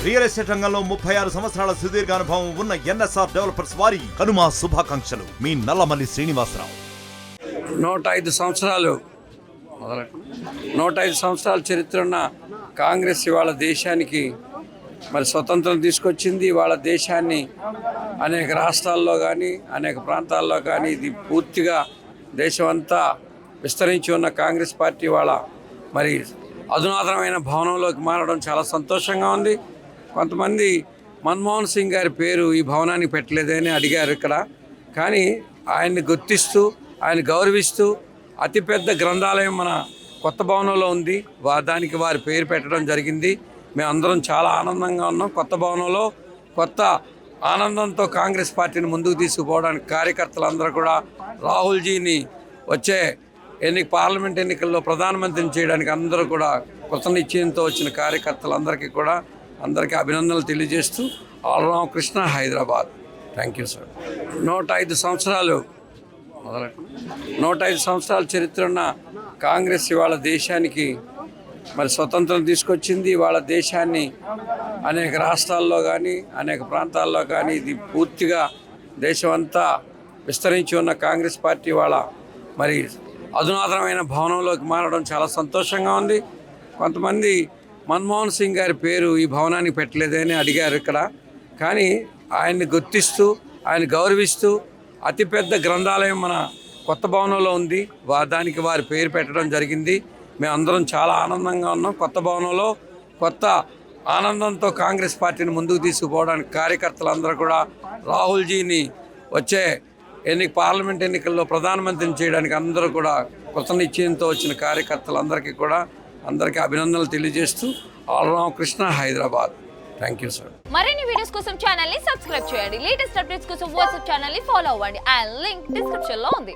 Real estate రంగంలో 36 సంవత్సరాల సుదీర్ఘ అనుభవం ఉన్న ఎన్ఎస్ఆర్ డెవలపర్స్ వారి కనుమ శుభాకాంక్షలు. మీ నల్లమల్లి శ్రీనివాసరావు. 105 సంవత్సరాలు 105 సంవత్సరాల చరిత్ర ఉన్న కాంగ్రెస్ ఇవాళ దేశానికి మరి స్వతంత్రం తీసుకొచ్చింది. ఇవాళ దేశాన్ని అనేక రాష్ట్రాల్లో కానీ అనేక ప్రాంతాల్లో కానీ ఇది పూర్తిగా దేశమంతా విస్తరించి ఉన్న కాంగ్రెస్ పార్టీ ఇవాళ మరి అధునాతనమైన భవనంలోకి మారడం చాలా సంతోషంగా ఉంది. కొంతమంది మన్మోహన్ సింగ్ గారి పేరు ఈ భవనానికి పెట్టలేదని అడిగారు ఇక్కడ. కానీ ఆయన్ని గుర్తిస్తూ ఆయన గౌరవిస్తూ అతిపెద్ద గ్రంథాలయం మన కొత్త భవనంలో ఉంది. దానికి వారి పేరు పెట్టడం జరిగింది. మేమందరం చాలా ఆనందంగా ఉన్నాం. కొత్త భవనంలో కొత్త ఆనందంతో కాంగ్రెస్ పార్టీని ముందుకు తీసుకుపోవడానికి కార్యకర్తలందరూ కూడా రాహుల్జీని వచ్చే పార్లమెంట్ ఎన్నికల్లో ప్రధానమంత్రిని చేయడానికి అందరూ కూడా కొత్త నిశ్చయంతో వచ్చిన కార్యకర్తలందరికీ కూడా అందరికీ అభినందనలు తెలియజేస్తూ Alram Krishna, Hyderabad. Thank you sir. 105 సంవత్సరాలు 105 సంవత్సరాల చరిత్ర ఉన్న కాంగ్రెస్ ఇవాళ దేశానికి మరి స్వతంత్రం తీసుకొచ్చింది. ఇవాళ దేశాన్ని అనేక రాష్ట్రాల్లో కానీ అనేక ప్రాంతాల్లో కానీ ఇది పూర్తిగా దేశమంతా విస్తరించి ఉన్న కాంగ్రెస్ పార్టీ ఇవాళ మరి అధునాతనమైన భవనంలోకి మారడం చాలా సంతోషంగా ఉంది. కొంతమంది మన్మోహన్ సింగ్ గారి పేరు ఈ భవనానికి పెట్టలేదని అడిగారు ఇక్కడ. కానీ ఆయన్ని గుర్తిస్తూ ఆయన గౌరవిస్తూ అతిపెద్ద గ్రంథాలయం మన కొత్త భవనంలో ఉంది. దానికి వారి పేరు పెట్టడం జరిగింది. మేమందరం చాలా ఆనందంగా ఉన్నాం. కొత్త భవనంలో కొత్త ఆనందంతో కాంగ్రెస్ పార్టీని ముందుకు తీసుకుపోవడానికి కార్యకర్తలందరూ కూడా రాహుల్జీని వచ్చే పార్లమెంట్ ఎన్నికల్లో ప్రధానమంత్రిని చేయడానికి అందరూ కూడా కొత్త నిశ్చయంతో వచ్చిన కార్యకర్తలందరికీ కూడా అందరికీ అభినందనలు తెలియజేస్తూ Alram Krishna, Hyderabad. Thank you sir. మరిన్ని వీడియోస్ కోసం ఛానల్ ని సబ్స్క్రైబ్ చేయండి. లేటెస్ట్ అప్డేట్స్ కోసం వాట్సాప్ ఛానల్ ని ఫాలో అవ్వండి. అండ్ లింక్ డిస్క్రిప్షన్ లో ఉంది.